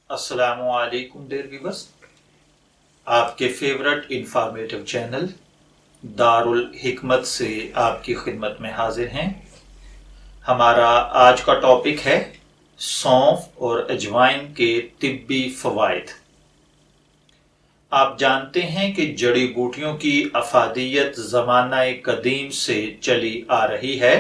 अस्सलाम वालेकुम dear viewers, आपके फेवरेट इंफॉर्मेटिव चैनल दारुल हिकमत से आपकी खिदमत में हाजिर हैं। हमारा आज का टॉपिक है सौंफ और अजवाइन के तिब्बी फवाइद। आप जानते हैं कि जड़ी बूटियों की अफादियत ज़माना कदीम से चली आ रही है।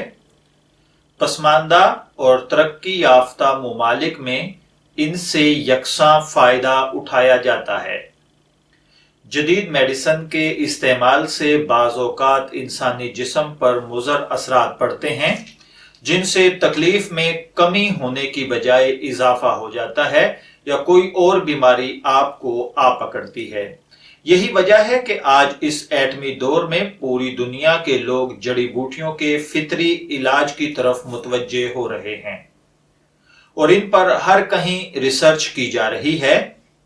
पसमानदा और तरक्की याफ्ता मुमालिक में इनसे यकसा फ़ायदा उठाया जाता है। जदीद मेडिसन के इस्तेमाल से बाज़ औक़ात इंसानी जिस्म पर मुज़र असरात पड़ते हैं, जिनसे तकलीफ में कमी होने की बजाय इजाफा हो जाता है या कोई और बीमारी आपको आ पकड़ती है। यही वजह है कि आज इस एटमी दौर में पूरी दुनिया के लोग जड़ी बूटियों के फितरी इलाज की तरफ मुतवज्जे हो रहे हैं और इन पर हर कहीं रिसर्च की जा रही है।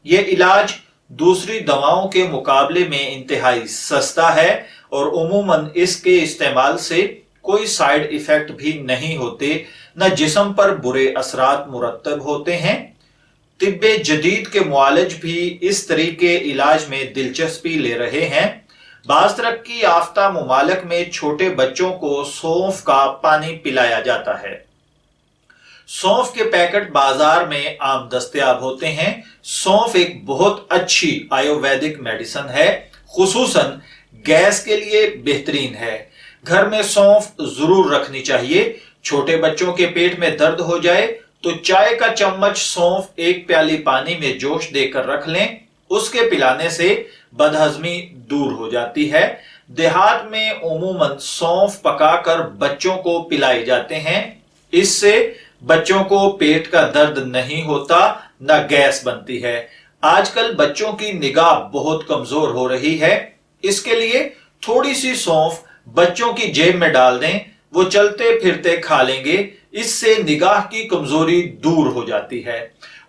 ये इलाज दूसरी दवाओं के मुकाबले में इंतहाई सस्ता है और उमूमन इसके इस्तेमाल से कोई साइड इफेक्ट भी नहीं होते, न जिस्म पर बुरे असरात मुरतब होते हैं। तिब्बे जदीद के मुआलिज भी इस तरीके इलाज में दिलचस्पी ले रहे हैं। बाज़ तरक्की याफ्ता मुमालिक में छोटे बच्चों को सौंफ का पानी पिलाया जाता है। सौंफ के पैकेट बाजार में आम दस्तयाब होते हैं। सौंफ एक बहुत अच्छी आयुर्वेदिक मेडिसिन है, खुसूसन गैस के लिए बेहतरीन है। घर में सौंफ जरूर रखनी चाहिए। छोटे बच्चों के पेट में दर्द हो जाए तो चाय का चम्मच सौंफ एक प्याली पानी में जोश देकर रख लें। उसके पिलाने से बदहजमी दूर हो जाती है। देहात में उमूमन सौंफ पकाकर बच्चों को पिलाई जाते हैं। इससे बच्चों को पेट का दर्द नहीं होता, न गैस बनती है। आजकल बच्चों की निगाह बहुत कमजोर हो रही है, इसके लिए थोड़ी सी सौंफ बच्चों की जेब में डाल दें, वो चलते फिरते खा लेंगे। इससे निगाह की कमजोरी दूर हो जाती है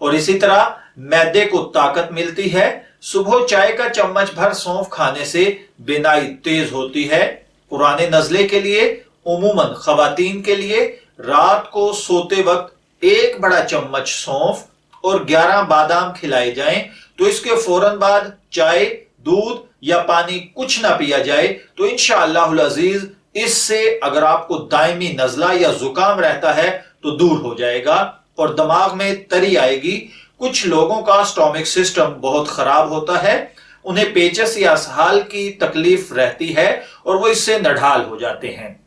और इसी तरह मैदे को ताकत मिलती है। सुबह चाय का चम्मच भर सौंफ खाने से बिनाई तेज होती है। पुराने नजले के लिए, उमूमन खवातीन के लिए, रात को सोते वक्त एक बड़ा चम्मच सौंफ और 11 बादाम खिलाए जाएं तो इसके फौरन बाद चाय, दूध या पानी कुछ ना पिया जाए तो इंशाअल्लाहुल अजीज इससे अगर आपको दायमी नजला या जुकाम रहता है तो दूर हो जाएगा और दिमाग में तरी आएगी। कुछ लोगों का स्टोमिक सिस्टम बहुत खराब होता है, उन्हें पेचस या असहाल की तकलीफ रहती है और वो इससे नढाल हो जाते हैं।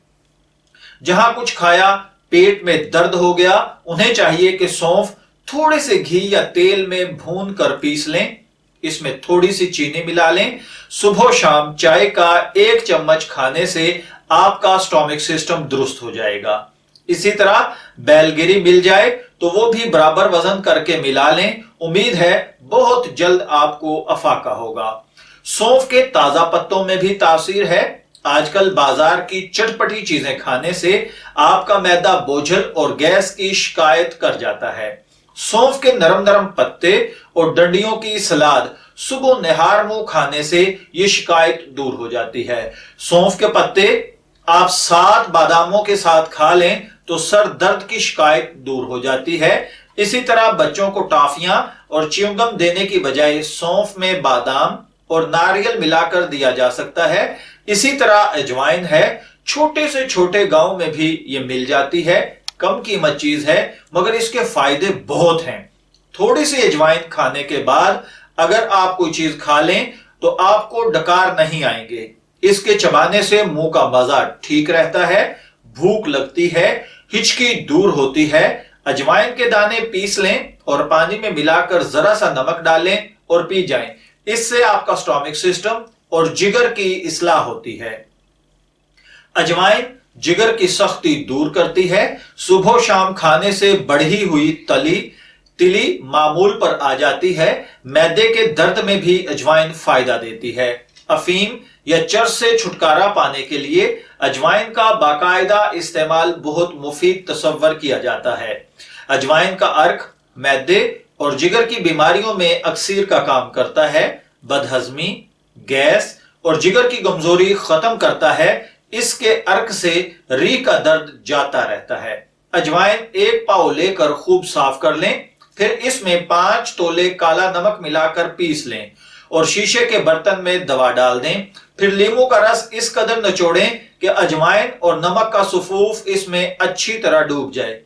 जहां कुछ खाया पेट में दर्द हो गया, उन्हें चाहिए कि सौंफ थोड़े से घी या तेल में भून कर पीस लें, इसमें थोड़ी सी चीनी मिला लें। सुबह शाम चाय का एक चम्मच खाने से आपका स्टोमिक सिस्टम दुरुस्त हो जाएगा। इसी तरह बैलगिरी मिल जाए तो वो भी बराबर वजन करके मिला लें। उम्मीद है बहुत जल्द आपको अफाका होगा। सौंफ के ताजा पत्तों में भी तासीर है। आजकल बाजार की चटपटी चीजें खाने से आपका मैदा बोझल और गैस की शिकायत कर जाता है। सौंफ के नरम नरम पत्ते और डंडियों की सलाद सुबह निहार मुंह खाने से यह शिकायत दूर हो जाती है। सौंफ के पत्ते आप 7 बादामों के साथ खा लें तो सर दर्द की शिकायत दूर हो जाती है। इसी तरह बच्चों को टॉफियां और च्युइंगम देने की बजाय सौंफ में बादाम और नारियल मिलाकर दिया जा सकता है। इसी तरह अजवाइन है, छोटे से छोटे गांव में भी ये मिल जाती है। कम कीमत चीज है मगर इसके फायदे बहुत हैं। थोड़ी सी अजवाइन खाने के बाद अगर आप कोई चीज खा लें तो आपको डकार नहीं आएंगे। इसके चबाने से मुंह का मजा ठीक रहता है, भूख लगती है, हिचकी दूर होती है। अजवाइन के दाने पीस लें और पानी में मिलाकर जरा सा नमक डालें और पी जाएं। इससे आपका स्टोमिक सिस्टम और जिगर की इस्लाह होती है। अजवाइन जिगर की सख्ती दूर करती है। सुबह शाम खाने से बढ़ी हुई तिली मामूल पर आ जाती है। मैदे के दर्द में भी अजवाइन फायदा देती है। अफीम या चर्स से छुटकारा पाने के लिए अजवाइन का बाकायदा इस्तेमाल बहुत मुफीद तस्वर किया जाता है। अजवाइन का अर्क मैदे और जिगर की बीमारियों में अक्सीर का काम करता है। बदहजमी, गैस और जिगर की कमजोरी खत्म करता है। इसके अर्क से रीह का दर्द जाता रहता है। अजवाइन 1 पाव लेकर खूब साफ कर लें, پھر اس میں 5 تولے کالا نمک ملا کر پیس لیں اور شیشے کے برتن میں دوا ڈال دیں۔ پھر لیموں کا رس اس قدر نچوڑیں کہ اجوائن اور نمک کا سفوف اس میں اچھی طرح ڈوب جائے۔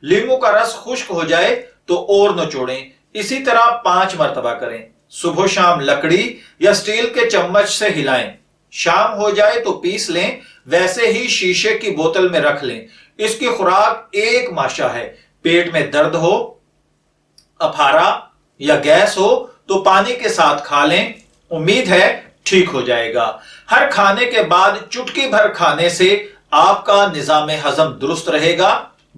لیموں کا رس خشک ہو جائے تو اور نچوڑیں۔ اسی طرح 5 مرتبہ کریں۔ صبح و شام لکڑی یا سٹیل کے چمچ سے ہلائیں۔ شام ہو جائے تو پیس لیں، ویسے ہی شیشے کی بوتل میں رکھ لیں۔ اس کی خوراک 1 ماشا ہے۔ پیٹ میں درد ہو، اپھارا یا گیس ہو تو پانی کے ساتھ کھا لیں، امید ہے ٹھیک ہو جائے گا۔ ہر کھانے کے بعد چٹکی بھر کھانے سے آپ کا نظام ہضم درست رہے گا،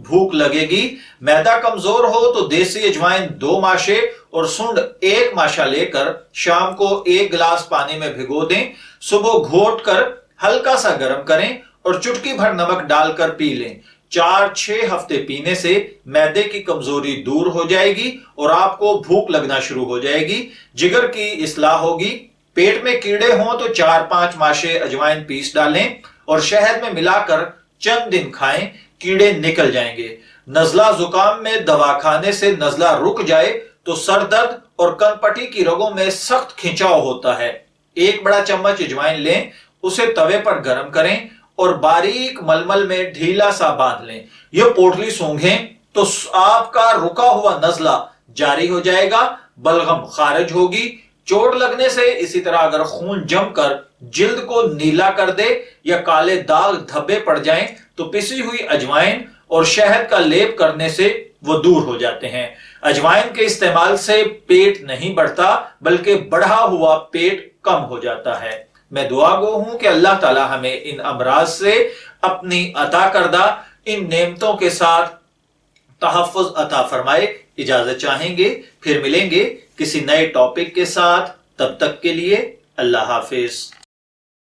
بھوک لگے گی۔ معدہ کمزور ہو تو دیسی اجوائن 2 ماشے اور سنڈ 1 ماشا لے کر شام کو 1 گلاس پانی میں بھگو دیں، صبح گھوٹ کر ہلکا سا گرم کریں اور چٹکی بھر نمک ڈال کر پی لیں۔ 4-6 ہفتے پینے سے معدے کی کمزوری دور ہو جائے گی اور آپ کو بھوک لگنا شروع ہو جائے گی، جگر کی اصلاح ہوگی۔ پیٹ میں کیڑے ہوں تو 4-5 ماشے اجوائن پیس ڈالیں اور شہد میں ملا کر چند دن کھائیں، کیڑے نکل جائیں گے۔ نزلہ زکام میں دوا کھانے سے نزلہ رک جائے تو سر درد اور کن پٹی کی رگوں میں سخت کھنچاؤ ہوتا ہے۔ 1 بڑا چمچ اجوائن لیں، اسے توے پر گرم کریں اور باریک ململ میں ڈھیلا سا باندھ لیں۔ یہ پوٹلی سونگھیں تو آپ کا رکا ہوا نزلہ جاری ہو جائے گا، بلغم خارج ہوگی۔ چوٹ لگنے سے اسی طرح اگر خون جم کر جلد کو نیلا کر دے یا کالے داغ دھبے پڑ جائیں تو پسی ہوئی اجوائن اور شہد کا لیپ کرنے سے وہ دور ہو جاتے ہیں۔ اجوائن کے استعمال سے پیٹ نہیں بڑھتا بلکہ بڑھا ہوا پیٹ کم ہو جاتا ہے۔ میں دعا گو ہوں کہ اللہ تعالی ہمیں ان امراض سے اپنی عطا کردہ ان نعمتوں کے ساتھ تحفظ عطا فرمائے۔ اجازت چاہیں گے، پھر ملیں گے کسی نئے ٹاپک کے ساتھ، تب تک کے لیے اللہ حافظ۔